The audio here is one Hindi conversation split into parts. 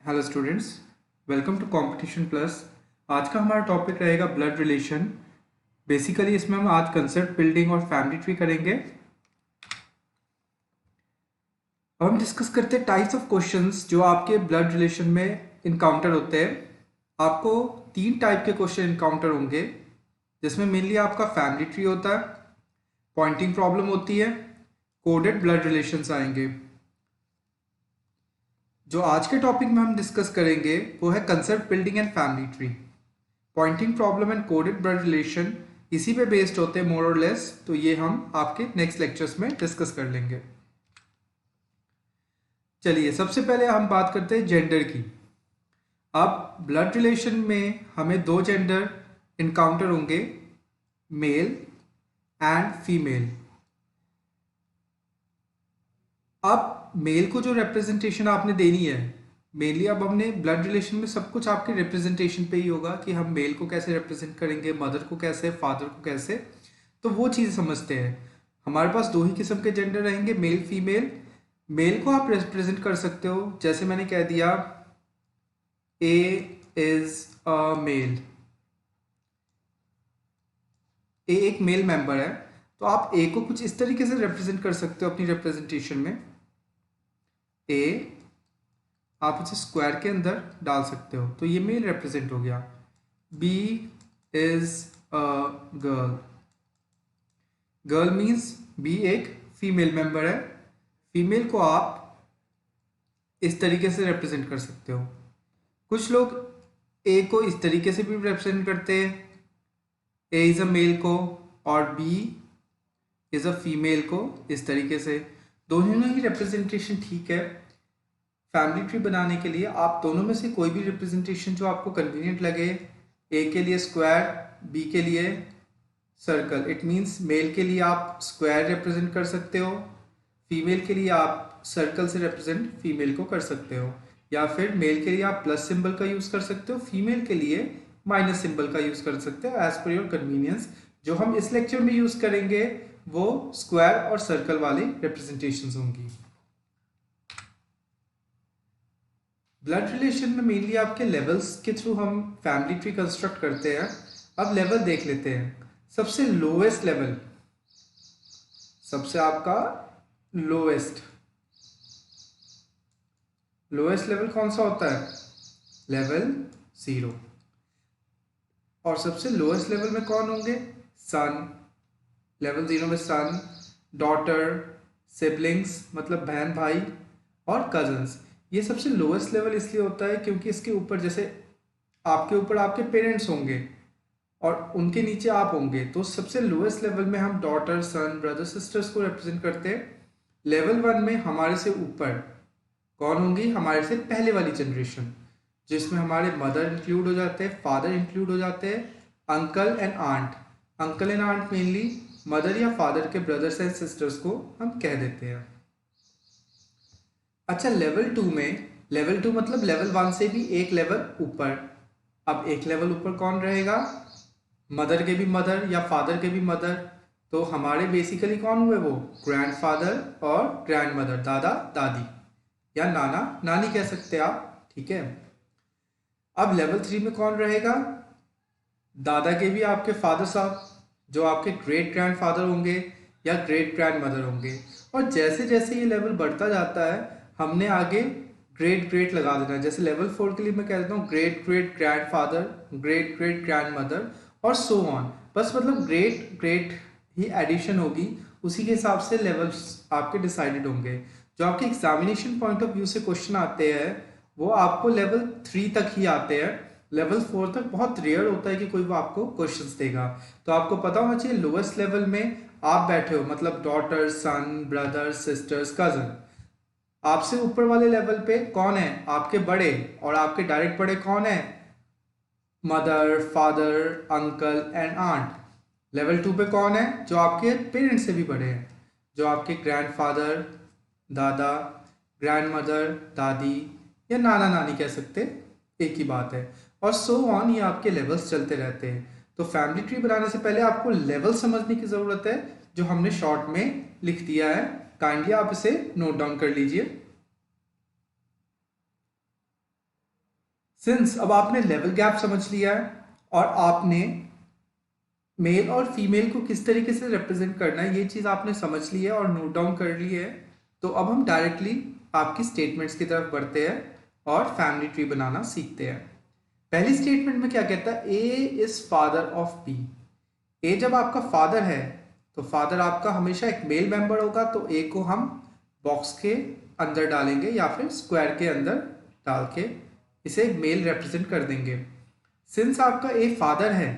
Hello students, welcome to competition plus. आज का हमारा टॉपिक रहेगा ब्लड रिलेशन। बेसिकली इसमें हम आज कंसेप्ट बिल्डिंग और फैमिली ट्री करेंगे। अब हम डिस्कस करते हैं टाइप्स ऑफ क्वेश्चंस जो आपके ब्लड रिलेशन में इनकाउंटर होते हैं। आपको तीन टाइप के क्वेश्चन इनकाउंटर होंगे, जिसमें मेनली आपका फैमिली ट्री होता है, पॉइंटिंग प्रॉब्लम होती है, कोडेड ब्लड रिलेशंस आएंगे। जो आज के टॉपिक में हम डिस्कस करेंगे वो है concept building and family tree. Pointing problem and coded blood relation इसी पे बेस्ड होते हैं मोर और लेस, तो ये हम आपके नेक्स्ट लेक्चर्स में डिस्कस कर लेंगे। चलिए सबसे पहले हम बात करते हैं जेंडर की। अब ब्लड रिलेशन में हमें दो जेंडर इनकाउंटर होंगे, मेल एंड फीमेल। अब मेल को जो रिप्रेजेंटेशन आपने देनी है, मेनली अब हमने ब्लड रिलेशन में सब कुछ आपके रिप्रेजेंटेशन पे ही होगा कि हम मेल को कैसे रिप्रेजेंट करेंगे, मदर को कैसे, फादर को कैसे, तो वो चीज़ समझते हैं। हमारे पास दो ही किस्म के जेंडर रहेंगे, मेल फीमेल। मेल को आप रिप्रेजेंट कर सकते हो, जैसे मैंने कह दिया ए इज अ मेल, ए एक मेल मेंबर है, तो आप ए को कुछ इस तरीके से रिप्रेजेंट कर सकते हो अपनी रिप्रेजेंटेशन में। ए आप इसे स्क्वायर के अंदर डाल सकते हो, तो ये मेल रिप्रेजेंट हो गया। B is a girl, girl means B एक फीमेल मेंबर है। फीमेल को आप इस तरीके से रिप्रेजेंट कर सकते हो। कुछ लोग ए को इस तरीके से भी रिप्रेजेंट करते हैं, ए इज अ मेल को, और बी इज अ फीमेल को इस तरीके से। दोनों ही रिप्रेजेंटेशन ठीक है। फैमिली ट्री बनाने के लिए आप दोनों में से कोई भी रिप्रेजेंटेशन जो आपको कन्वीनियंट लगे, ए के लिए स्क्वायर, बी के लिए सर्कल। इट मीन्स मेल के लिए आप स्क्वायर रिप्रेजेंट कर सकते हो, फीमेल के लिए आप सर्कल से रिप्रेजेंट फीमेल को कर सकते हो, या फिर मेल के लिए आप प्लस सिंबल का यूज़ कर सकते हो, फीमेल के लिए माइनस सिंबल का यूज़ कर सकते हो, एज पर योर कन्वीनियंस। जो हम इस लेक्चर में यूज़ करेंगे वो स्क्वायर और सर्कल वाली रिप्रेजेंटेशंस होंगी। ब्लड रिलेशन में मेनली आपके लेवल्स के थ्रू हम फैमिली ट्री कंस्ट्रक्ट करते हैं। अब लेवल देख लेते हैं। सबसे लोएस्ट लेवल, सबसे आपका लोएस्ट लोएस्ट लेवल कौन सा होता है? लेवल 0। और सबसे लोएस्ट लेवल में कौन होंगे? सन। लेवल 0 में सन, डॉटर, सिबलिंग्स मतलब बहन भाई, और कजन्स। ये सबसे लोएस्ट लेवल इसलिए होता है क्योंकि इसके ऊपर, जैसे आपके ऊपर आपके पेरेंट्स होंगे और उनके नीचे आप होंगे, तो सबसे लोएस्ट लेवल में हम डॉटर, सन, ब्रदर, सिस्टर्स को रिप्रेजेंट करते हैं। लेवल 1 में हमारे से ऊपर कौन होंगी? हमारे से पहले वाली जनरेशन, जिसमें हमारे मदर इंक्लूड हो जाते हैं, फादर इंक्लूड हो जाते हैं, uncle and aunt. Uncle and aunt mainly mother या फादर के ब्रदर्स एंड सिस्टर्स को हम कह देते हैं। अच्छा, लेवल 2 में, लेवल 2 मतलब लेवल 1 से भी एक लेवल ऊपर। अब एक लेवल ऊपर कौन रहेगा? मदर के भी मदर या फादर के भी मदर। तो हमारे बेसिकली कौन हुए? वो ग्रैंडफादर और ग्रैंड मदर, दादा दादी या नाना नानी कह सकते हैं आप, ठीक है। अब लेवल 3 में कौन रहेगा? दादा के भी आपके फादर साहब, जो आपके ग्रेट ग्रैंडफादर होंगे या ग्रेट ग्रैंड मदर होंगे। और जैसे जैसे ये लेवल बढ़ता जाता है, हमने आगे ग्रेट ग्रेट लगा देना है। जैसे लेवल 4 के लिए मैं कह देता हूँ great great grandfather, great great grand mother, और सो ऑन। बस मतलब ग्रेट ग्रेट ही एडिशन होगी, उसी के हिसाब से लेवल्स आपके डिसाइडेड होंगे। जो आपके एग्जामिनेशन पॉइंट ऑफ व्यू से क्वेश्चन आते हैं वो आपको लेवल 3 तक ही आते हैं। लेवल 4 तक बहुत रेयर होता है कि कोई वो आपको क्वेश्चंस देगा। तो आपको पता होना चाहिए लोएस्ट लेवल में आप बैठे हो, मतलब डॉटर, सन, ब्रदर, सिस्टर्स, कजन। आपसे ऊपर वाले लेवल पे कौन है? आपके बड़े, और आपके डायरेक्ट बड़े कौन है? Mother, father, uncle and aunt. Level 2 पे कौन है? जो आपके पेरेंट्स से भी बड़े हैं, जो आपके ग्रैंडफादर, दादा, ग्रैंड मदर, दादी, या नाना नानी कह सकते, एक ही बात है। और सो ऑन, ये आपके लेवल्स चलते रहते हैं। तो फैमिली ट्री बनाने से पहले आपको लेवल समझने की ज़रूरत है, जो हमने शॉर्ट में लिख दिया है। काइंडली आप इसे नोट डाउन कर लीजिए। सिंस अब आपने लेवल गैप समझ लिया है और आपने मेल और फीमेल को किस तरीके से रिप्रेजेंट करना है ये चीज़ आपने समझ ली है और नोट डाउन कर ली है, तो अब हम डायरेक्टली आपकी स्टेटमेंट्स की तरफ बढ़ते हैं और फैमिली ट्री बनाना सीखते हैं। पहली स्टेटमेंट में क्या कहता है, A is father of B. ए जब आपका फादर है तो फादर आपका हमेशा एक मेल मेंबर होगा, तो ए को हम बॉक्स के अंदर डालेंगे या फिर स्क्वायर के अंदर डाल के इसे मेल रिप्रेजेंट कर देंगे। सिंस आपका ए फादर है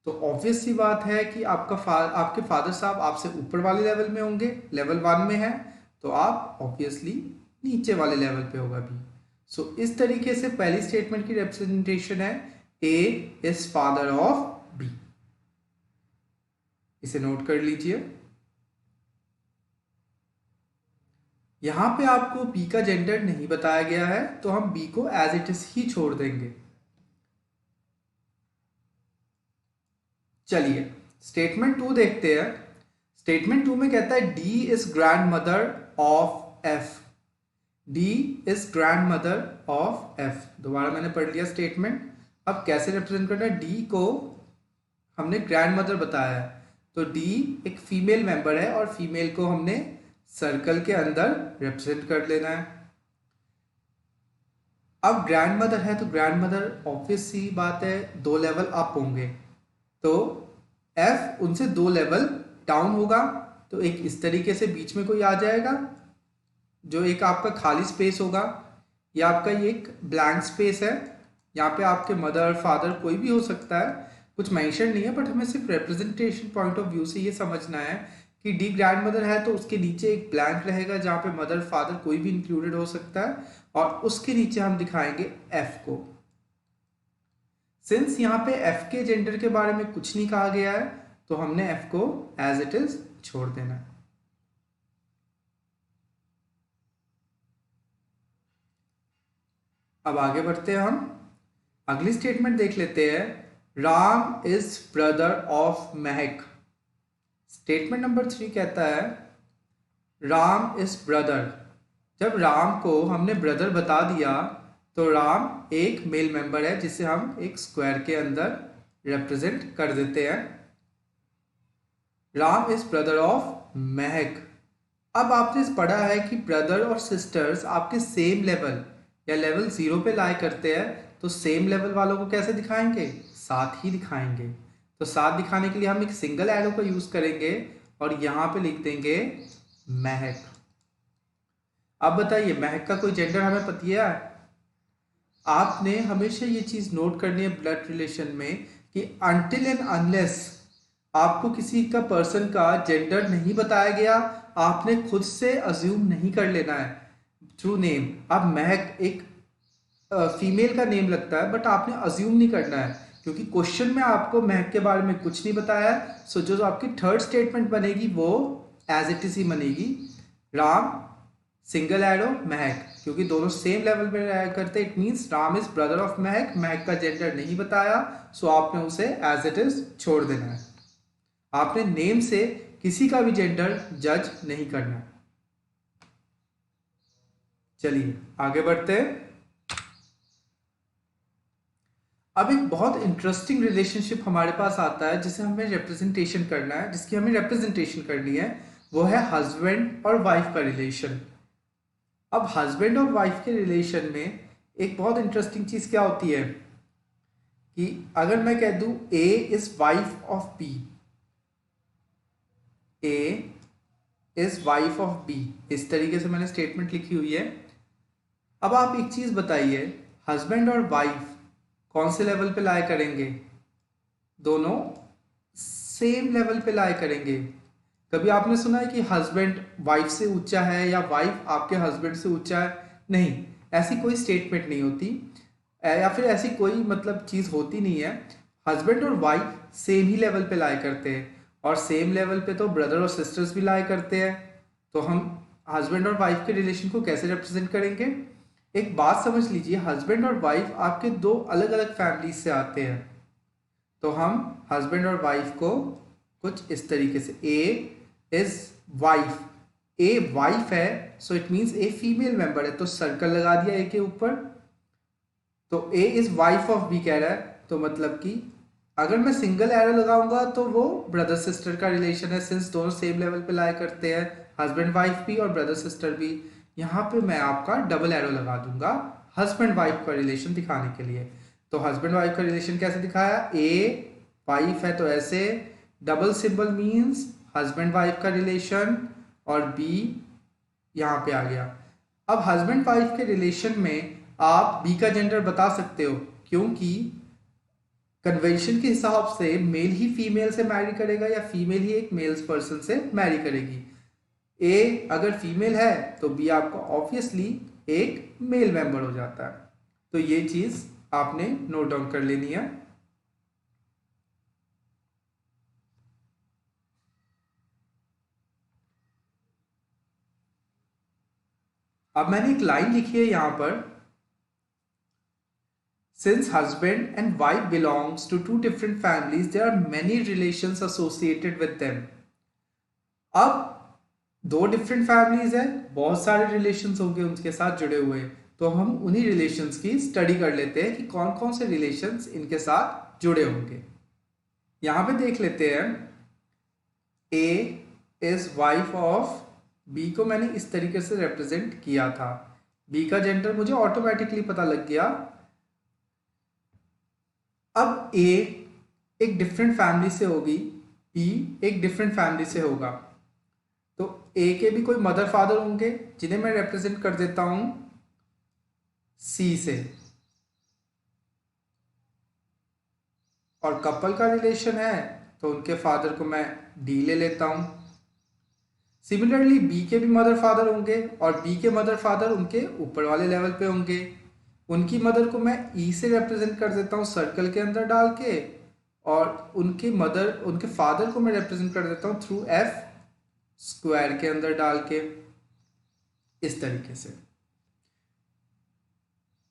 तो ऑब्वियस सी बात है कि आपके फादर साहब आपसे ऊपर वाले लेवल में होंगे, लेवल 1 में है तो आप ऑब्वियसली नीचे वाले लेवल पे होगा भी। सो इस तरीके से पहली स्टेटमेंट की रिप्रेजेंटेशन है A is father of B. इसे नोट कर लीजिए। यहां पे आपको बी का जेंडर नहीं बताया गया है तो हम बी को एज इट इज ही छोड़ देंगे। चलिए स्टेटमेंट 2 देखते हैं। स्टेटमेंट 2 में कहता है D is grand mother of F. D is grand mother of F. दोबारा मैंने पढ़ लिया स्टेटमेंट। अब कैसे रिप्रेजेंट करना है, डी को हमने ग्रैंड मदर बताया है तो डी एक फीमेल मेंबर है और फीमेल को हमने सर्कल के अंदर रिप्रेजेंट कर लेना है। अब ग्रैंड मदर है तो ग्रैंड मदर ऑब्वियस सी बात है 2 लेवल अप होंगे तो F उनसे 2 लेवल डाउन होगा, तो एक इस तरीके से बीच में कोई आ जाएगा जो एक आपका खाली स्पेस होगा, या आपका ये एक ब्लैंक स्पेस है। यहाँ पे आपके मदर फादर कोई भी हो सकता है, कुछ मेंशन नहीं है बट हमें सिर्फ रिप्रेजेंटेशन पॉइंट ऑफ व्यू से ये समझना है कि डी ग्रैंड मदर है तो उसके नीचे एक ब्लैंक रहेगा जहाँ पे मदर फादर कोई भी इंक्लूडेड हो सकता है और उसके नीचे हम दिखाएंगे F को। सिंस यहाँ पे F के जेंडर के बारे में कुछ नहीं कहा गया है तो हमने F को एज इट इज छोड़ देना है। अब आगे बढ़ते हैं, हम अगली स्टेटमेंट देख लेते हैं। Ram is brother of Mahak. Statement number 3 कहता है राम इज ब्रदर। जब राम को हमने ब्रदर बता दिया तो राम एक मेल मेंबर है जिसे हम एक स्क्वायर के अंदर रिप्रेजेंट कर देते हैं। राम इज ब्रदर ऑफ महक। अब आपने पढ़ा है कि ब्रदर और सिस्टर्स आपके सेम लेवल या लेवल 0 पे लाई करते हैं, तो सेम लेवल वालों को कैसे दिखाएंगे, साथ ही दिखाएंगे। तो साथ दिखाने के लिए हम एक सिंगल एरो का यूज करेंगे और यहां पे लिख देंगे महक। अब बताइए महक का कोई जेंडर हमें पता है? आपने हमेशा ये चीज नोट करनी है ब्लड रिलेशन में कि अनटिल एंड अनलेस आपको किसी का पर्सन का जेंडर नहीं बताया गया, आपने खुद से अज्यूम नहीं कर लेना है थ्रू नेम। अब महक एक फीमेल का नेम लगता है बट आपने अज्यूम नहीं करना है क्योंकि क्वेश्चन में आपको महक के बारे में कुछ नहीं बताया है। सो जो आपकी थर्ड स्टेटमेंट बनेगी वो एज इट इज ही बनेगी, राम सिंगल एरो महक, क्योंकि दोनों सेम लेवल पे रहा करते। It means Ram is brother of महक। महक का जेंडर नहीं बताया सो आपने उसे एज इट इज छोड़ देना है। आपने नेम से किसी का भी जेंडर जज नहीं करना। चलिए आगे बढ़ते हैं। अब एक बहुत इंटरेस्टिंग रिलेशनशिप हमारे पास आता है जिसे हमें रिप्रेजेंटेशन करना है, जिसकी हमें रिप्रेजेंटेशन करनी है, वो है हस्बैंड और वाइफ का रिलेशन। अब हस्बैंड और वाइफ के रिलेशन में एक बहुत इंटरेस्टिंग चीज क्या होती है कि अगर मैं कह दूं A is wife of B, A is wife of B, इस तरीके से मैंने स्टेटमेंट लिखी हुई है। अब आप एक चीज बताइए, हस्बैंड और वाइफ कौन से लेवल पे लाई करेंगे? दोनों सेम लेवल पे लाई करेंगे। कभी आपने सुना है कि हस्बैंड वाइफ से ऊंचा है या वाइफ आपके हस्बैंड से ऊंचा है? नहीं, ऐसी कोई स्टेटमेंट नहीं होती या फिर ऐसी कोई मतलब चीज होती नहीं है। हस्बैंड और वाइफ सेम ही लेवल पे लाई करते हैं और सेम लेवल पे तो ब्रदर और सिस्टर्स भी लाई करते हैं। तो हम हस्बैंड और वाइफ के रिलेशन को कैसे रिप्रेजेंट करेंगे? एक बात समझ लीजिए, हस्बैंड और वाइफ आपके 2 अलग अलग फैमिली से आते हैं। तो हम हस्बैंड और वाइफ को कुछ इस तरीके से, A is wife, a wife है so it means a female member है, तो सर्कल लगा दिया ए के ऊपर। तो ए इज वाइफ ऑफ बी कह रहा है, तो मतलब कि अगर मैं सिंगल एरो लगाऊंगा तो वो ब्रदर सिस्टर का रिलेशन है, सिंस दोनों सेम लेवल पे लाई करते हैं, हस्बैंड वाइफ भी और ब्रदर सिस्टर भी। यहाँ पे मैं आपका डबल एरो लगा दूंगा हस्बैंड वाइफ का रिलेशन दिखाने के लिए। तो हस्बैंड वाइफ का रिलेशन कैसे दिखाया, ए वाइफ है तो ऐसे, double symbol means husband wife का रिलेशन, और बी यहाँ पे आ गया। अब हस्बैंड वाइफ के रिलेशन में आप बी का जेंडर बता सकते हो, क्योंकि कन्वेंशन के हिसाब से मेल ही फीमेल से मैरी करेगा या फीमेल ही एक मेल्स पर्सन से मैरी करेगी। ए अगर फीमेल है तो बी आपका ऑब्वियसली एक मेल मेंबर हो जाता है। तो ये चीज आपने नोट डाउन कर लेनी है। अब मैंने एक लाइन लिखी है यहां पर, Since husband and wife belongs to two different families, there are many relations associated with them. अब दो डिफरेंट फैमिलीज है, बहुत सारे रिलेशंस होंगे उनके साथ जुड़े हुए, तो हम उन्हीं रिलेशंस की स्टडी कर लेते हैं कि कौन कौन से रिलेशंस इनके साथ जुड़े होंगे। यहां पे देख लेते हैं, ए इज वाइफ ऑफ बी को मैंने इस तरीके से रिप्रेजेंट किया था, बी का जेंडर मुझे ऑटोमेटिकली पता लग गया। अब ए एक डिफरेंट फैमिली से होगी, बी एक डिफरेंट फैमिली से होगा, तो ए के भी कोई मदर फादर होंगे जिन्हें मैं रिप्रेजेंट कर देता हूं सी से, और कपल का रिलेशन है तो उनके फादर को मैं डी ले लेता हूं। सिमिलरली बी के भी मदर फादर होंगे और बी के मदर फादर उनके ऊपर वाले लेवल पे होंगे, उनकी मदर को मैं ई से रिप्रेजेंट कर देता हूँ सर्कल के अंदर डाल के, और उनकी मदर उनके फादर को मैं रिप्रेजेंट कर देता हूँ थ्रू एफ स्क्वायर के अंदर डाल के, इस तरीके से।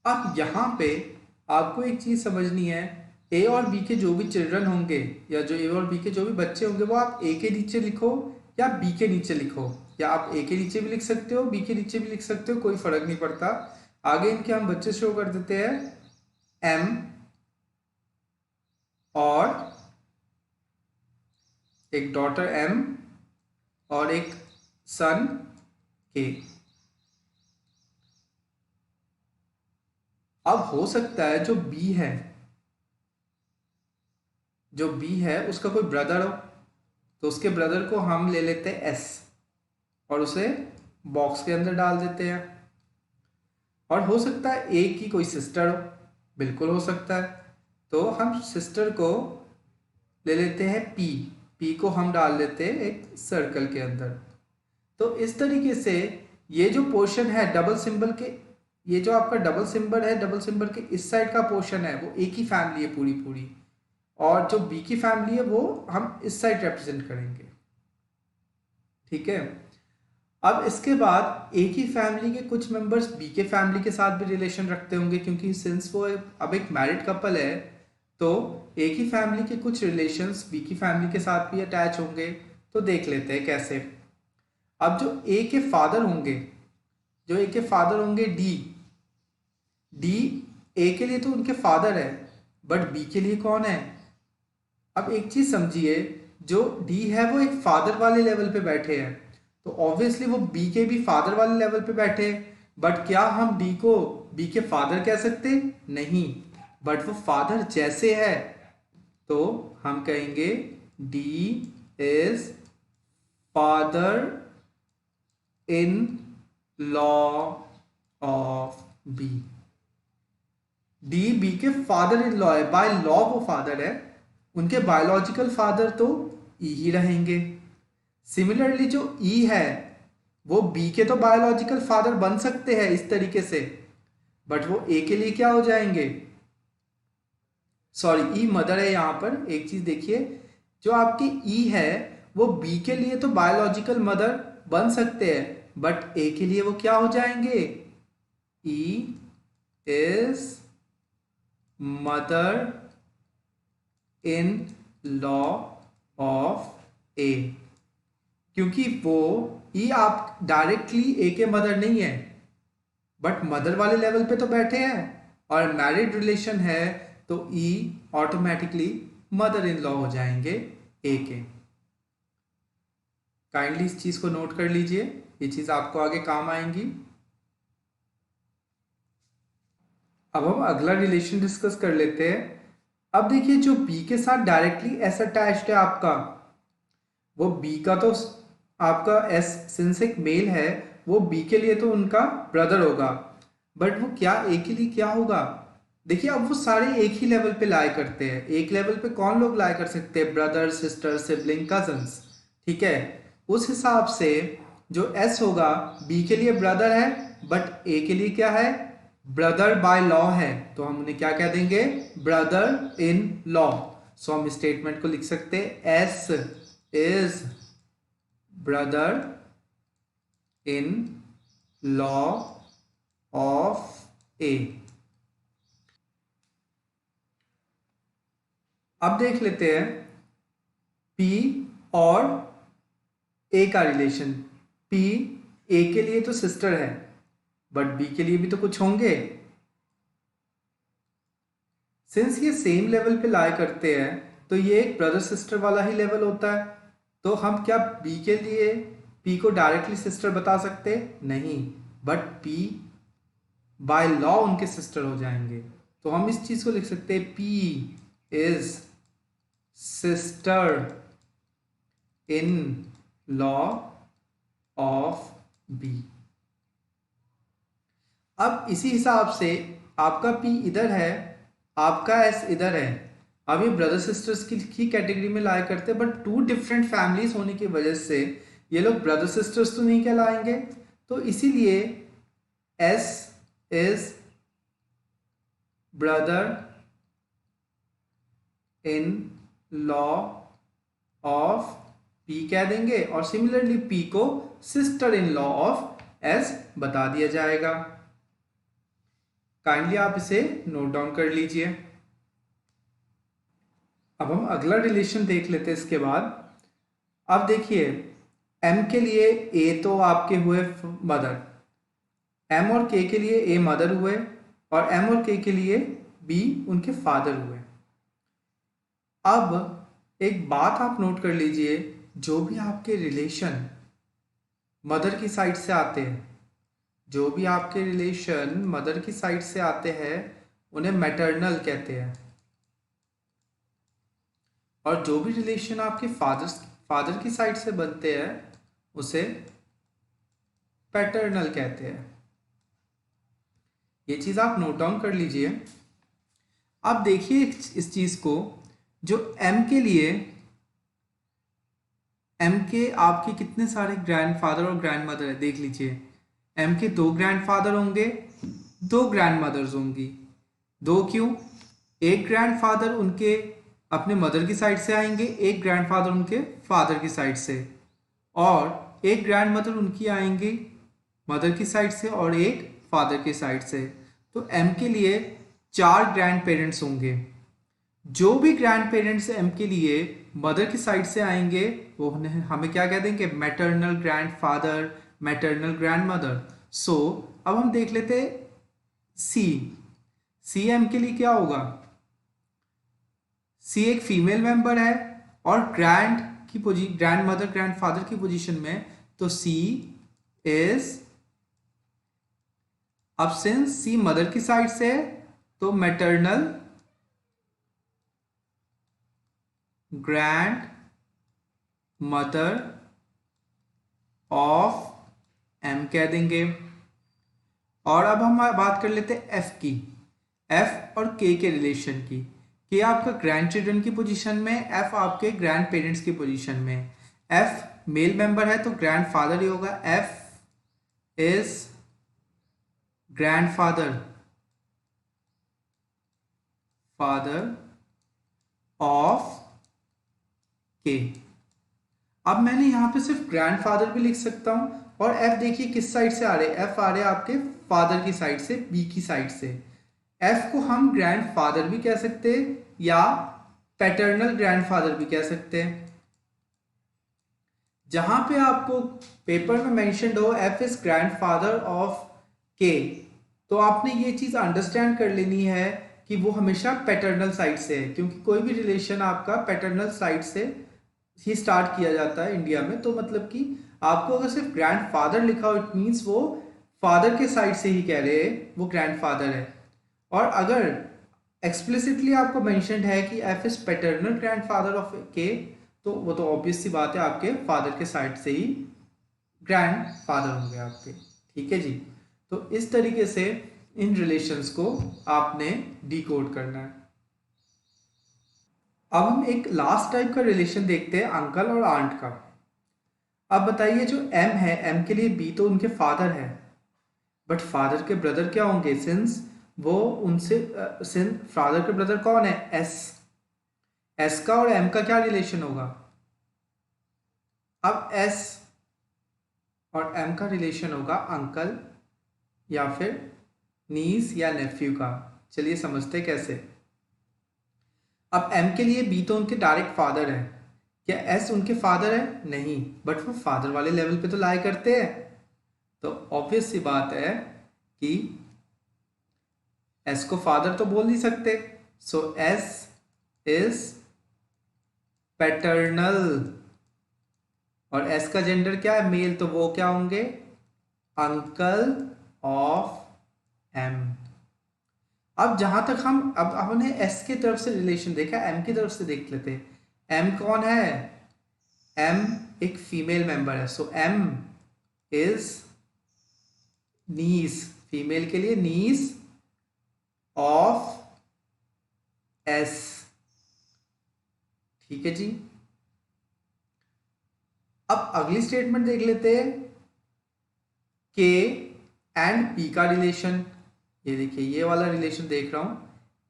अब यहाँ पे आपको एक चीज समझनी है, ए और बी के जो भी चिल्ड्रन होंगे या जो ए और बी के जो भी बच्चे होंगे वो आप ए के नीचे लिखो या बी के नीचे लिखो, या आप ए के नीचे भी लिख सकते हो बी के नीचे भी लिख सकते हो, कोई फर्क नहीं पड़ता। आगे इनके हम बच्चे शो कर देते हैं एम और एक डॉटर एम और एक सन के। अब हो सकता है जो बी है उसका कोई ब्रदर हो, तो उसके ब्रदर को हम ले लेते हैं एस और उसे बॉक्स के अंदर डाल देते हैं। और हो सकता है ए की कोई सिस्टर हो, बिल्कुल हो सकता है, तो हम सिस्टर को ले लेते हैं पी, पी को हम डाल देते हैं एक सर्कल के अंदर। तो इस तरीके से ये जो पोर्शन है डबल सिंबल के, ये जो आपका डबल सिंबल है, डबल सिंबल के इस साइड का पोर्शन है वो ए की फैमिली है पूरी पूरी, और जो बी की फैमिली है वो हम इस साइड रिप्रेजेंट करेंगे, ठीक है। अब इसके बाद ए की फैमिली के कुछ मेंबर्स बी के फैमिली के साथ भी रिलेशन रखते होंगे, क्योंकि सिंस वो अब एक मैरिड कपल है तो ए की फैमिली के कुछ रिलेशंस बी की फैमिली के साथ भी अटैच होंगे। तो देख लेते हैं कैसे। अब जो ए के फादर होंगे डी, डी ए के लिए तो उनके फादर है, बट बी के लिए कौन है। अब एक चीज समझिए, जो डी है वो एक फादर वाले लेवल पे बैठे हैं, तो ऑब्वियसली वो बी के भी फादर वाले लेवल पे बैठे हैं, बट क्या हम डी को बी के फादर कह सकते, नहीं, बट वो फादर जैसे है, तो हम कहेंगे D is father in law of B. D B के फादर इन लॉ है, बाय लॉ वो फादर है, उनके बायोलॉजिकल फादर तो ई ही रहेंगे। सिमिलरली जो ई है वो बी के तो बायोलॉजिकल फादर बन सकते हैं इस तरीके से, बट वो ए के लिए क्या हो जाएंगे, सॉरी ई मदर है यहाँ पर। एक चीज देखिए, जो आपकी ई है वो बी के लिए तो बायोलॉजिकल मदर बन सकते हैं, बट ए के लिए वो क्या हो जाएंगे, E is mother in law of A, क्योंकि वो ई आप डायरेक्टली ए के मदर नहीं है, बट मदर वाले लेवल पे तो बैठे हैं, और मैरिड रिलेशन है तो ई ऑटोमेटिकली मदर इन लॉ हो जाएंगे ए के। काइंडली इस चीज को नोट कर लीजिए, ये चीज आपको आगे काम आएंगी। अब हम अगला रिलेशन डिस्कस कर लेते हैं। अब देखिए जो बी के साथ डायरेक्टली एस अटैच्ड है आपका, वो बी का तो आपका एस सिंस एक मेल है, वो बी के लिए तो उनका ब्रदर होगा, बट वो क्या ए के लिए क्या होगा? देखिए अब वो सारे एक ही लेवल पे लाई करते हैं। एक लेवल पे कौन लोग लाई कर सकते हैं? Brother, sister, sibling, cousins. ठीक है, उस हिसाब से जो एस होगा बी के लिए ब्रदर है, बट ए के लिए क्या है? ब्रदर बाय लॉ है, तो हम उन्हें क्या कह देंगे? Brother in law. सो हम स्टेटमेंट को लिख सकते हैं S is brother in law of A. अब देख लेते हैं P और A का रिलेशन। P A के लिए तो सिस्टर है, बट B के लिए भी तो कुछ होंगे। सिंस ये सेम लेवल पे लाई करते हैं तो ये एक ब्रदर सिस्टर वाला ही लेवल होता है। तो हम क्या B के लिए P को डायरेक्टली सिस्टर बता सकते? नहीं, बट P बाय लॉ उनके सिस्टर हो जाएंगे। तो हम इस चीज को लिख सकते हैं P is sister in law of B. अब इसी हिसाब से आपका P इधर है, आपका S इधर है। अब ये ब्रदर सिस्टर्स की कैटेगरी में लाया करते हैं, बट टू डिफरेंट फैमिलीज होने की वजह से ये लोग ब्रदर सिस्टर्स तो नहीं कहलाएंगे। तो इसीलिए S is brother in law of P कह देंगे, और सिमिलरली P को sister in law of S बता दिया जाएगा। काइंडली आप इसे नोट डाउन कर लीजिए। अब हम अगला रिलेशन देख लेते हैं इसके बाद। अब देखिए M के लिए A तो आपके हुए मदर, M और K के लिए A मदर हुए, और M और K के लिए B उनके फादर हुए। अब एक बात आप नोट कर लीजिए, जो भी आपके रिलेशन मदर की साइड से आते हैं, जो भी आपके रिलेशन मदर की साइड से आते हैं उन्हें मैटरनल कहते हैं, और जो भी रिलेशन आपके फादर की साइड से बनते हैं उसे पैटर्नल कहते हैं। ये चीज आप नोट डाउन कर लीजिए। आप देखिए इस चीज को, जो M के लिए M के आपके कितने सारे ग्रैंडफादर और ग्रैंडमदर है, देख लीजिए। M के 2 ग्रैंडफादर होंगे, 2 ग्रैंडमदर्स होंगी। 2 क्यों? एक ग्रैंडफादर उनके अपने मदर की साइड से आएंगे, एक ग्रैंडफादर उनके फादर की साइड से, और एक ग्रैंडमदर उनकी आएंगी मदर की साइड से और एक फादर की साइड से। तो M के लिए 4 ग्रैंड पेरेंट्स होंगे। जो भी ग्रैंड पेरेंट्स एम के लिए मदर की साइड से आएंगे वो हमें क्या कह देंगे? Maternal grandfather, maternal grandmother. So अब हम देख लेते सी एम के लिए क्या होगा? सी एक फीमेल मेंबर है और ग्रैंड मदर ग्रैंड फादर की पोजीशन में, तो सी इज, अब सिंस सी मदर की साइड से है तो maternal grand mother of M कह देंगे। और अब हम बात कर लेते हैं एफ की, एफ और के रिलेशन की। के आपका ग्रैंड चिल्ड्रन की पोजीशन में, एफ आपके ग्रैंड पेरेंट्स की पोजीशन में। एफ मेल मेंबर है तो ग्रैंड फादर ही होगा, एफ इज ग्रैंडफादर ऑफ के। अब मैंने यहां पे सिर्फ ग्रैंडफादर भी लिख सकता हूं, और एफ देखिए किस साइड से आ रहे हैं? एफ आ रहे हैं आपके फादर की साइड से, बी की साइड से। एफ को हम ग्रैंडफादर भी कह सकते हैं या पैटर्नल ग्रैंडफादर भी कह सकते हैं। जहां पे आपको पेपर में मेंशन्ड हो एफ इज ग्रैंडफादर ऑफ के, तो आपने ये चीज़ अंडरस्टैंड कर लेनी है कि वो हमेशा पैटर्नल साइड से है, क्योंकि कोई भी रिलेशन आपका पैटर्नल साइड से ही स्टार्ट किया जाता है इंडिया में। तो मतलब कि आपको अगर सिर्फ ग्रैंड फादर लिखा हो, इट मीन्स वो फादर के साइड से ही कह रहे हैं वो ग्रैंड फादर है। और अगर एक्सप्लिसिटली आपको मेंशन्ड है कि F is paternal grand father of के, तो वो तो ऑब्वियस सी बात है आपके फादर के साइड से ही ग्रैंड फादर होंगे आपके। ठीक है जी। तो इस तरीके से इन रिलेशंस को आपने डिकोड करना है। अब हम एक लास्ट टाइप का रिलेशन देखते हैं, अंकल और आंट का। अब बताइए, जो एम है, एम के लिए बी तो उनके फादर है, बट फादर के ब्रदर क्या होंगे, सिंस वो उनसे सिंस फादर के ब्रदर कौन है, एस। एस का और एम का क्या रिलेशन होगा। अब एस और एम का रिलेशन होगा अंकल या फिर नीस या नेफ्यू का। चलिए समझते कैसे। अब एम के लिए बी तो उनके डायरेक्ट फादर है, क्या एस उनके फादर है, नहीं, बट वो फादर वाले लेवल पे तो लाई करते हैं। तो ऑब्वियस सी बात है कि एस को फादर तो बोल नहीं सकते, सो एस इज पैटर्नल। और एस का जेंडर क्या है, मेल, तो वो क्या होंगे, अंकल ऑफ एम। अब जहां तक अब हमने एस की तरफ से रिलेशन देखा, एम की तरफ से देख लेते हैं। एम कौन है, एम एक फीमेल मेंबर है, सो एम इज नीस, फीमेल के लिए नीस ऑफ एस। ठीक है जी। अब अगली स्टेटमेंट देख लेते हैं, के एंड पी का रिलेशन। ये देखिए, ये वाला रिलेशन देख रहा हूं,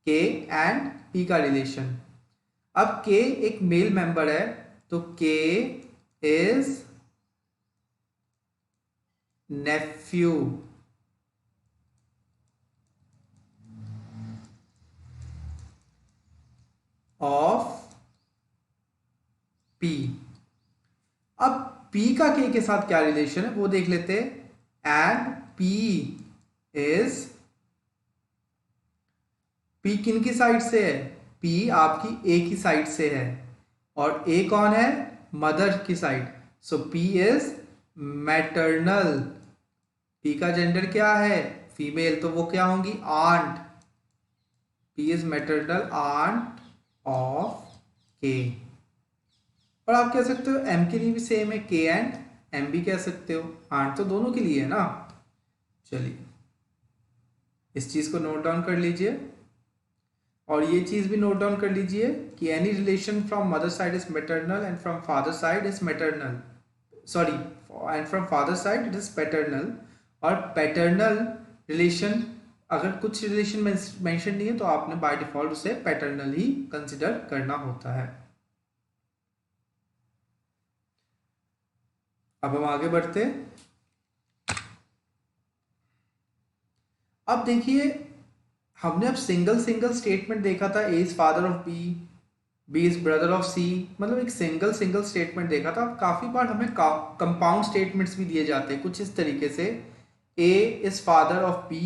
के एंड पी का रिलेशन। अब के एक मेल मेंबर है, तो के इज नेफ्यू ऑफ पी। अब पी का के साथ क्या रिलेशन है वो देख लेते हैं। एंड पी इज, पी किन की साइड से है, पी आपकी ए की साइड से है, और ए कौन है, मदर की side, so P is maternal. P का जेंडर क्या है, फीमेल, तो वो क्या होंगी, aunt. P is maternal aunt of K. और आप कह सकते हो एम के लिए भी सेम है, के एंड एम भी कह सकते हो, आंट तो दोनों के लिए है ना। चलिए इस चीज को नोट डाउन कर लीजिए, और ये चीज भी नोट डाउन कर लीजिए कि any relation from mother side is maternal and from father side is maternal, sorry, and from father side it is paternal. और पैटर्नल रिलेशन, अगर कुछ रिलेशन मेंशन नहीं है तो आपने बाय डिफॉल्ट उसे पैटर्नल ही कंसिडर करना होता है। अब हम आगे बढ़ते। अब देखिए, हमने अब सिंगल सिंगल स्टेटमेंट देखा था, A is father of B, B is brother of C, मतलब एक सिंगल सिंगल स्टेटमेंट देखा था। अब काफी बार हमें कंपाउंड स्टेटमेंट्स भी दिए जाते हैं कुछ इस तरीके से, A is father of B,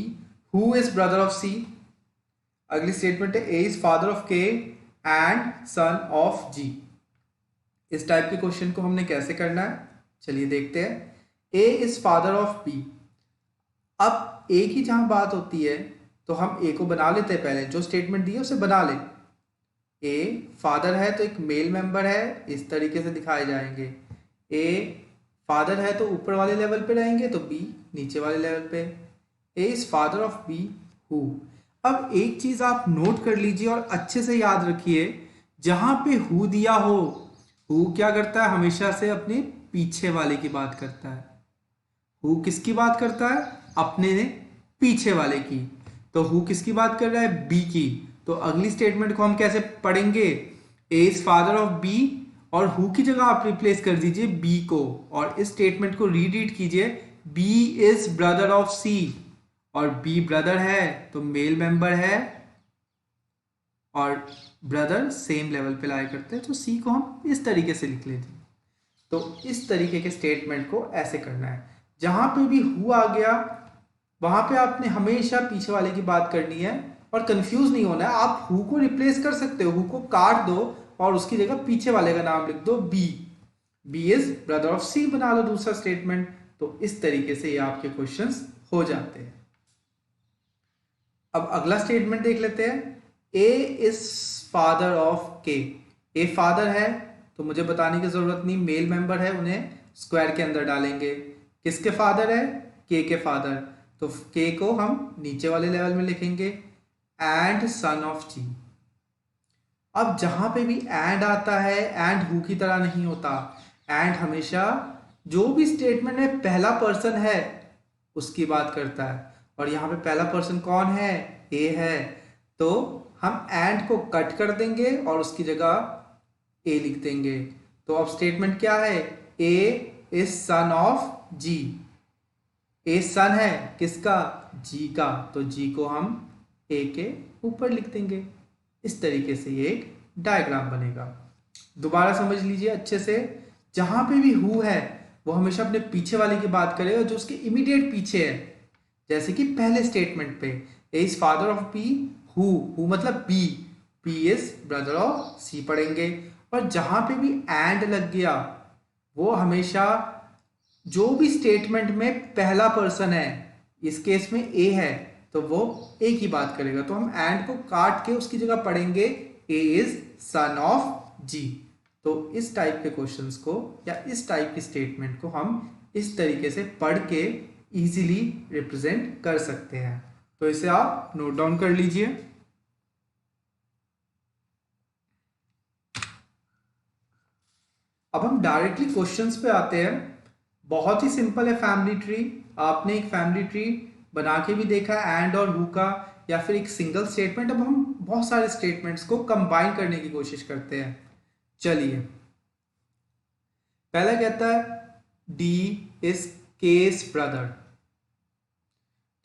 who is brother of C. अगली स्टेटमेंट है A is father of K and son of G. इस टाइप के क्वेश्चन को हमने कैसे करना है, चलिए देखते हैं। ए इज फादर ऑफ बी। अब ए की जहां बात होती है तो हम ए को बना लेते हैं, पहले जो स्टेटमेंट दी है उसे बना ले। ए फादर है तो एक मेल मेंबर है, इस तरीके से दिखाए जाएंगे। ए फादर है तो ऊपर वाले लेवल पे रहेंगे, तो बी नीचे वाले लेवल पे। A is father of B who. अब एक चीज आप नोट कर लीजिए और अच्छे से याद रखिए, जहां पे हु दिया हो, हु क्या करता है, हमेशा से अपने पीछे वाले की बात करता है। हु किसकी बात करता है, अपने पीछे वाले की। तो हु किसकी बात कर रहा है, बी की। तो अगली स्टेटमेंट को हम कैसे पढ़ेंगे, ए इज फादर ऑफ बी, और हु की जगह आप रिप्लेस कर दीजिए बी को, और इस स्टेटमेंट को रीड कीजिए, बी इज ब्रदर ऑफ सी, और बी ब्रदर है तो मेल मेंबर है, और ब्रदर सेम लेवल पे लाया करते हैं, तो सी को हम इस तरीके से लिख लेते हैं। तो इस तरीके के स्टेटमेंट को ऐसे करना है, जहां पे भी हु आ गया वहां पे आपने हमेशा पीछे वाले की बात करनी है और कंफ्यूज नहीं होना है। आप हु को रिप्लेस कर सकते हो, हु को काट दो और उसकी जगह पीछे वाले का नाम लिख दो B. B is brother of C बना लो दूसरा स्टेटमेंट। तो इस तरीके से ये आपके क्वेश्चंस हो जाते हैं। अब अगला स्टेटमेंट देख लेते हैं। ए इज फादर ऑफ के। ए फादर है तो मुझे बताने की जरूरत नहीं, मेल मेंबर है, उन्हें स्क्वायर के अंदर डालेंगे। किसके फादर है? के फादर। तो के को हम नीचे वाले लेवल में लिखेंगे एंड सन ऑफ जी। अब जहां पे भी एंड आता है, एंड हु की तरह नहीं होता। एंड हमेशा जो भी स्टेटमेंट में पहला पर्सन है उसकी बात करता है, और यहाँ पे पहला पर्सन कौन है? ए है। तो हम एंड को कट कर देंगे और उसकी जगह ए लिख देंगे। तो अब स्टेटमेंट क्या है? ए इज सन ऑफ जी। ए सन है किसका? जी का। तो जी को हम ए के ऊपर लिख देंगे। इस तरीके से ये एक डायग्राम बनेगा। दोबारा समझ लीजिए अच्छे से। जहां पे भी हु है वो हमेशा अपने पीछे वाले की बात करेगा जो उसके इमीडिएट पीछे है। जैसे कि पहले स्टेटमेंट पे A is father of B, who मतलब B, B is brother of C पढ़ेंगे। और जहां पे भी एंड लग गया वो हमेशा जो भी स्टेटमेंट में पहला पर्सन है, इस केस में ए है, तो वो ए की बात करेगा। तो हम एंड को काट के उसकी जगह पढ़ेंगे ए इज सन ऑफ जी। तो इस टाइप के क्वेश्चंस को या इस टाइप की स्टेटमेंट को हम इस तरीके से पढ़ के इजीली रिप्रेजेंट कर सकते हैं। तो इसे आप नोट डाउन कर लीजिए। अब हम डायरेक्टली क्वेश्चंस पे आते हैं। बहुत ही सिंपल है फैमिली ट्री। आपने एक फैमिली ट्री बना के भी देखा है एंड और हु का, या फिर एक सिंगल स्टेटमेंट। अब हम बहुत सारे स्टेटमेंट्स को कंबाइन करने की कोशिश करते हैं। चलिए, पहला कहता है डी इज केस ब्रदर।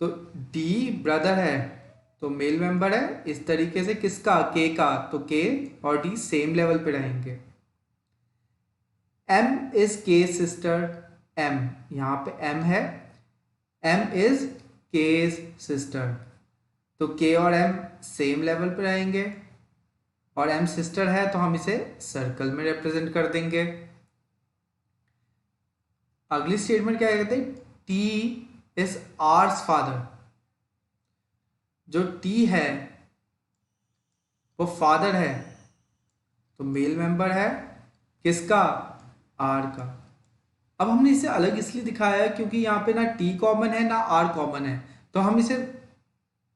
तो डी ब्रदर है तो मेल मेंबर है इस तरीके से। किसका? के का। तो के और डी सेम लेवल पे रहेंगे। एम इज के सिस्टर। एम, यहां पे एम है, एम इज के सिस्टर। तो के और एम सेम लेवल पे रहेंगे, और एम सिस्टर है तो हम इसे सर्कल में रिप्रेजेंट कर देंगे। अगली स्टेटमेंट क्या कहते हैं? T is hours father. जो टी है वो फादर है तो मेल मेंबर है किसका? आर का। अब हमने इसे अलग इसलिए दिखाया है क्योंकि यहाँ पे ना टी कॉमन है ना आर कॉमन है, तो हम इसे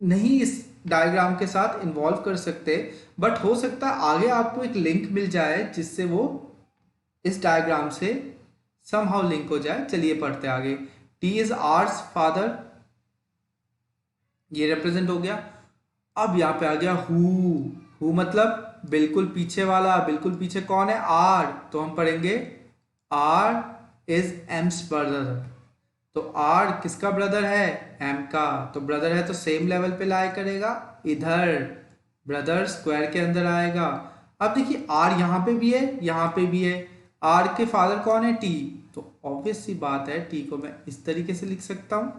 नहीं इस डायग्राम के साथ इन्वॉल्व कर सकते। बट हो सकता है आगे आपको एक लिंक मिल जाए जिससे वो इस डायग्राम से समहाउ लिंक हो जाए। चलिए पढ़ते आगे। टी इज आर्स फादर, ये रिप्रेजेंट हो गया। अब यहाँ पे आ गया हु मतलब बिल्कुल पीछे वाला। बिल्कुल पीछे कौन है? आर। तो हम पढ़ेंगे आर इज एम्स ब्रदर। तो आर किसका ब्रदर है? एम का। तो ब्रदर है तो सेम लेवल पे लाया करेगा, इधर ब्रदर स्क्वायर के अंदर आएगा। अब देखिए आर यहाँ पे भी है, यहाँ पे भी है। आर के फादर कौन है? टी। तो ऑब्वियस सी बात है टी को मैं इस तरीके से लिख सकता हूं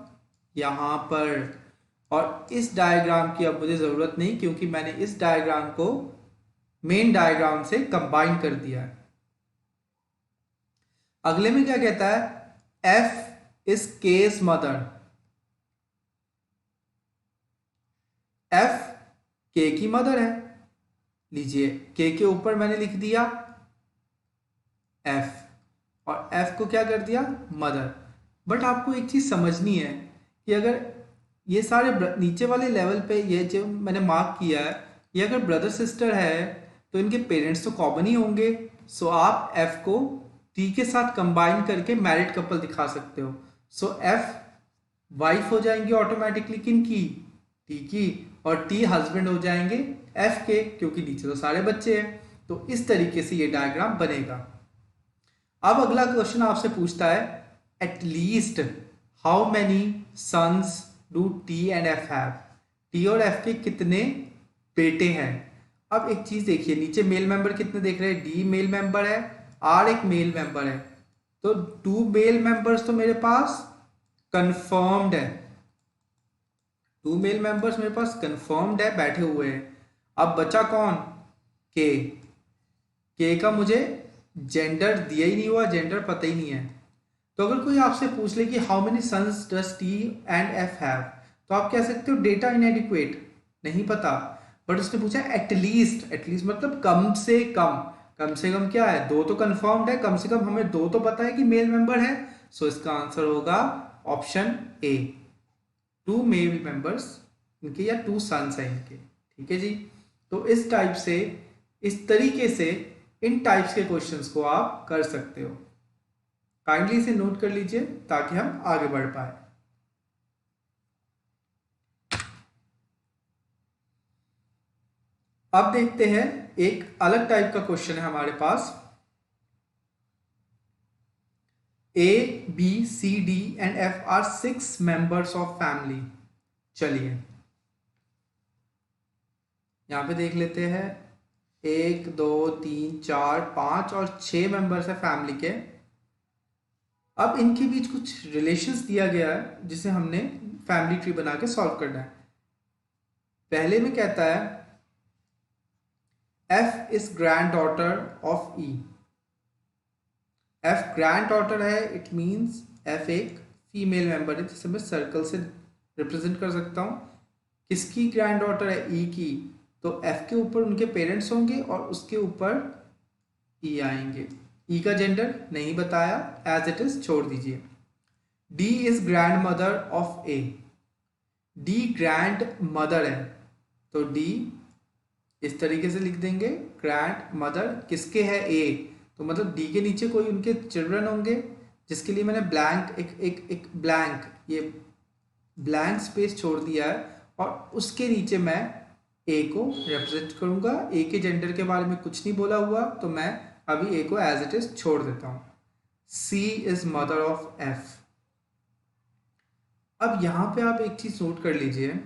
यहाँ पर। और इस डायग्राम की अब मुझे जरूरत नहीं क्योंकि मैंने इस डायग्राम को मेन डायग्राम से कंबाइन कर दिया है। अगले में क्या कहता है? F is case mother. F के की मदर है। लीजिए के ऊपर मैंने लिख दिया एफ, और एफ को क्या कर दिया? मदर। बट आपको एक चीज समझनी है कि अगर ये सारे नीचे वाले लेवल पे ये जो मैंने मार्क किया है, ये अगर ब्रदर सिस्टर है तो इनके पेरेंट्स तो कॉमन ही होंगे। सो आप एफ को टी के साथ कंबाइन करके मैरिड कपल दिखा सकते हो। सो एफ वाइफ हो जाएंगी ऑटोमेटिकली किनकी? टी की। और टी हस्बैंड हो जाएंगे एफ के, क्योंकि नीचे तो सारे बच्चे हैं। तो इस तरीके से ये डायग्राम बनेगा। अब अगला क्वेश्चन आपसे पूछता है at least how many sons do T and F have. T और एफ के कितने बेटे हैं? अब एक चीज देखिए, नीचे मेल मेंबर कितने देख रहे हैं? डी मेल मेंबर है, आर एक मेल मेंबर है। तो 2 मेल मेंबर्स तो मेरे पास कंफर्म्ड है। 2 मेल मेंबर्स मेरे पास कंफर्म्ड है, बैठे हुए हैं। अब बचा कौन? के का मुझे जेंडर दिया ही नहीं हुआ, जेंडर पता ही नहीं है। तो अगर कोई आपसे पूछ ले कि how many sons does T and F have, तो आप कह सकते हो डेटा इनएडिक्वेट, नहीं पता। बट उसने पूछा एटलीस्ट, एटलीस्ट मतलब कम से कम। कम से कम क्या है? 2 तो कंफर्म्ड है, कम से कम हमें 2 तो पता है कि मेल मेंबर है। सो इसका आंसर होगा ऑप्शन ए, 2 मेल मेंबर्स इनके, या 2 सन्स है इनके। ठीक है जी। तो इस टाइप से, इस तरीके से इन टाइप्स के क्वेश्चंस को आप कर सकते हो। काइंडली इसे नोट कर लीजिए ताकि हम आगे बढ़ पाए। अब देखते हैं एक अलग टाइप का क्वेश्चन है हमारे पास। A B C D and F are 6 members of family. चलिए यहां पे देख लेते हैं, 1 2 3 4 5 और 6 मेंबर्स है फैमिली के। अब इनके बीच कुछ रिलेशंस दिया गया है जिसे हमने फैमिली ट्री बना के सॉल्व करना है। पहले में कहता है F is grand daughter of E. F grand daughter है, इट मीन्स एफ एक फीमेल मेंबर है जिसे मैं सर्कल से रिप्रेजेंट कर सकता हूँ। किसकी ग्रैंड डॉटर है? ई की। तो एफ के ऊपर उनके पेरेंट्स होंगे और उसके ऊपर ई आएंगे। ई का जेंडर नहीं बताया, एज इट इज छोड़ दीजिए। D is grand mother of A. D grand mother है, तो डी इस तरीके से लिख देंगे, ग्रैंड मदर किसके है? ए। तो मतलब डी के नीचे कोई उनके चिल्ड्रन होंगे, जिसके लिए मैंने ब्लैंक एक ब्लैंक, ये ब्लैंक स्पेस छोड़ दिया है, और उसके नीचे मैं ए को रिप्रेजेंट करूंगा। ए के जेंडर के बारे में कुछ नहीं बोला हुआ, तो मैं अभी ए को एज इट इज छोड़ देता हूं। सी इज मदर ऑफ एफ। अब यहां पे आप एक चीज नोट कर लीजिए,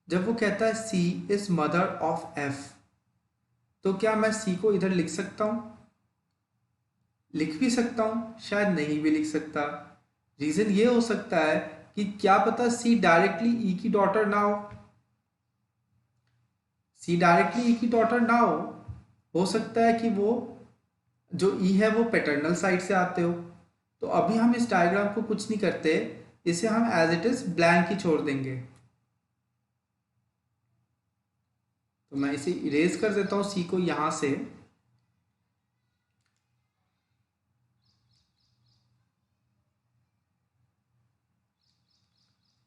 जब वो कहता है सी इज मदर ऑफ एफ, तो क्या मैं सी को इधर लिख सकता हूं? लिख भी सकता हूं, शायद नहीं भी लिख सकता। रीजन ये हो सकता है कि क्या पता सी डायरेक्टली ई की डॉटर ना हो। सी डायरेक्टली ई की डॉटर ना हो सकता है कि वो जो ई है वो पैटर्नल साइड से आते हो। तो अभी हम इस डायग्राम को कुछ नहीं करते, इसे हम एज इट इज ब्लैंक ही छोड़ देंगे। तो मैं इसे इरेज कर देता हूं सी को यहां से।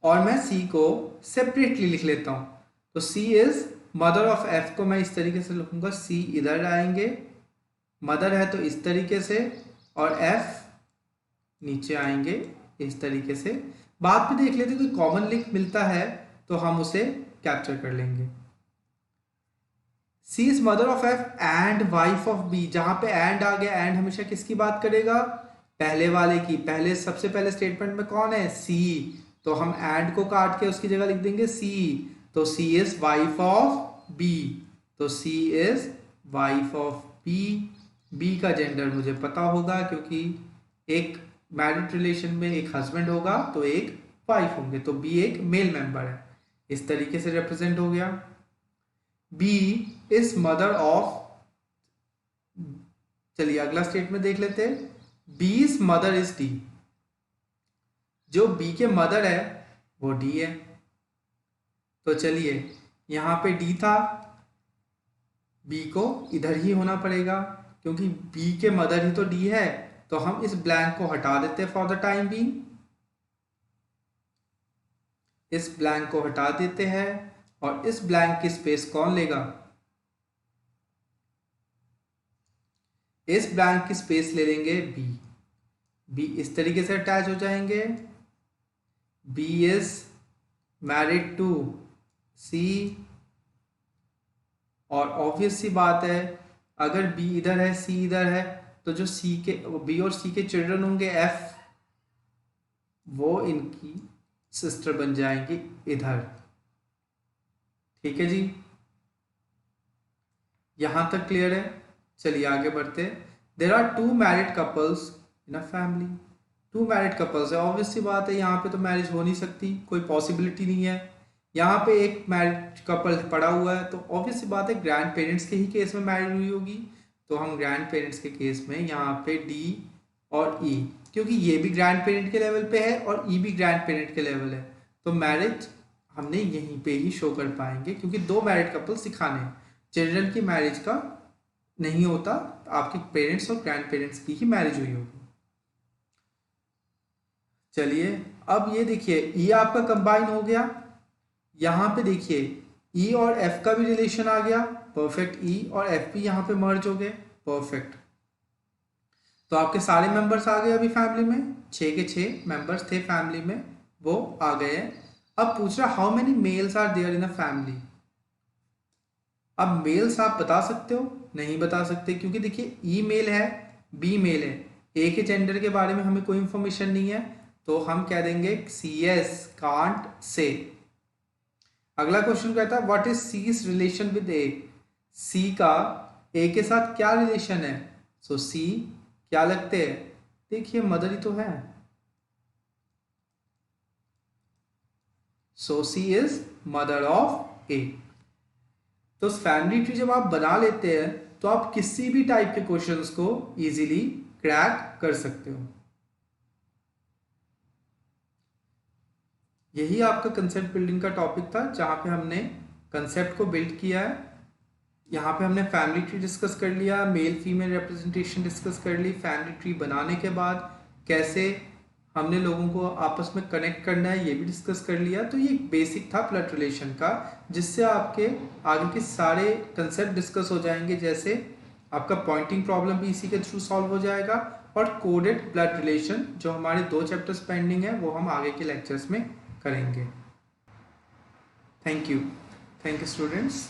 और मैं सी को सेपरेटली लिख लेता हूं। तो C is mother of F को मैं इस तरीके से लिखूंगा, सी इधर आएंगे, मदर है तो इस तरीके से, और एफ नीचे आएंगे इस तरीके से। बाद में देख लेते कोई कॉमन लिंक मिलता है तो हम उसे कैप्चर कर लेंगे। C is mother of F and wife of B. जहां पे एंड आ गया, एंड हमेशा किसकी बात करेगा? पहले वाले की। पहले सबसे पहले स्टेटमेंट में कौन है? सी। तो हम एंड को काट के उसकी जगह लिख देंगे सी। तो C is wife of B. तो C is wife of B. B का जेंडर मुझे पता होगा क्योंकि एक मैरिड रिलेशन में एक हस्बैंड होगा तो एक वाइफ होंगे, तो बी एक मेल मेंबर है। इस तरीके से रिप्रेजेंट हो गया। बी इज मदर ऑफ, चलिए अगला स्टेटमेंट देख लेते हैं। B is mother is D. जो बी के मदर है वो डी है। तो चलिए यहां पे डी था, बी को इधर ही होना पड़ेगा क्योंकि बी के मदर ही तो डी है। तो हम इस ब्लैंक को हटा देते हैं फॉर द टाइम बीइंग। इस ब्लैंक को हटा देते हैं और इस ब्लैंक की स्पेस कौन लेगा? इस ब्लैंक की स्पेस ले लेंगे बी। बी इस तरीके से अटैच हो जाएंगे। बी इज मैरिड टू सी, और ऑब्वियस सी बात है अगर बी इधर है सी इधर है तो जो सी के, बी और सी के चिल्ड्रन होंगे एफ, वो इनकी सिस्टर बन जाएंगी इधर। ठीक है जी, यहां तक क्लियर है? चलिए आगे बढ़ते हैं। There are 2 married couples in a family. 2 married couples है, ऑब्वियस सी बात है यहाँ पे तो मैरिज हो नहीं सकती, कोई पॉसिबिलिटी नहीं है। यहाँ पे एक मैरिड कपल पड़ा हुआ है तो ऑब्वियस सी बात है ग्रैंड पेरेंट्स के ही केस में मैरिज हुई होगी, तो हम ग्रैंड पेरेंट्स के केस में यहाँ पे डी और ई, क्योंकि ये भी ग्रैंड पेरेंट के लेवल पे है और ई भी ग्रैंड पेरेंट के लेवल है, तो मैरिज हमने यहीं पे ही शो कर पाएंगे, क्योंकि 2 मैरिड कपल सिखाने हैं। चिल्ड्रन की मैरिज का नहीं होता, आपके पेरेंट्स और ग्रैंड पेरेंट्स की ही मैरिज हुई होगी। चलिए अब ये देखिए ई आपका कंबाइन हो गया, यहाँ पे देखिए ई और एफ का भी रिलेशन आ गया, परफेक्ट। ई और एफ भी यहाँ पे मर्ज हो गए, परफेक्ट। तो आपके सारे मेंबर्स आ गए अभी फैमिली में, 6 के 6 मेंबर्स थे फैमिली में, वो आ गए हैं। अब पूछ रहा how many males are there in a family. अब मेल्स आप बता सकते हो? नहीं बता सकते, क्योंकि देखिए ई मेल है, बी मेल है, ए के जेंडर के बारे में हमें कोई इंफॉर्मेशन नहीं है, तो हम कह देंगे सी एस कांट से। अगला क्वेश्चन कहता है व्हाट इज सी's रिलेशन विद ए। सी का ए के साथ क्या रिलेशन है? सो सी क्या लगते हैं? देखिए मदर ही तो है, सो सी इज मदर ऑफ ए। तो फैमिली ट्री जब आप बना लेते हैं तो आप किसी भी टाइप के क्वेश्चंस को इजीली क्रैक कर सकते हो। यही आपका कंसेप्ट बिल्डिंग का टॉपिक था, जहां पे हमने कंसेप्ट को बिल्ड किया है। यहाँ पे हमने फैमिली ट्री डिस्कस कर लिया, मेल फीमेल रिप्रेजेंटेशन डिस्कस कर ली, फैमिली ट्री बनाने के बाद कैसे हमने लोगों को आपस में कनेक्ट करना है ये भी डिस्कस कर लिया। तो ये बेसिक था ब्लड रिलेशन का, जिससे आपके आगे के सारे कंसेप्ट डिस्कस हो जाएंगे, जैसे आपका पॉइंटिंग प्रॉब्लम भी इसी के थ्रू सॉल्व हो जाएगा, और कोडेड ब्लड रिलेशन जो हमारे 2 चैप्टर्स पेंडिंग है वो हम आगे के लेक्चर्स में करेंगे। Thank you students.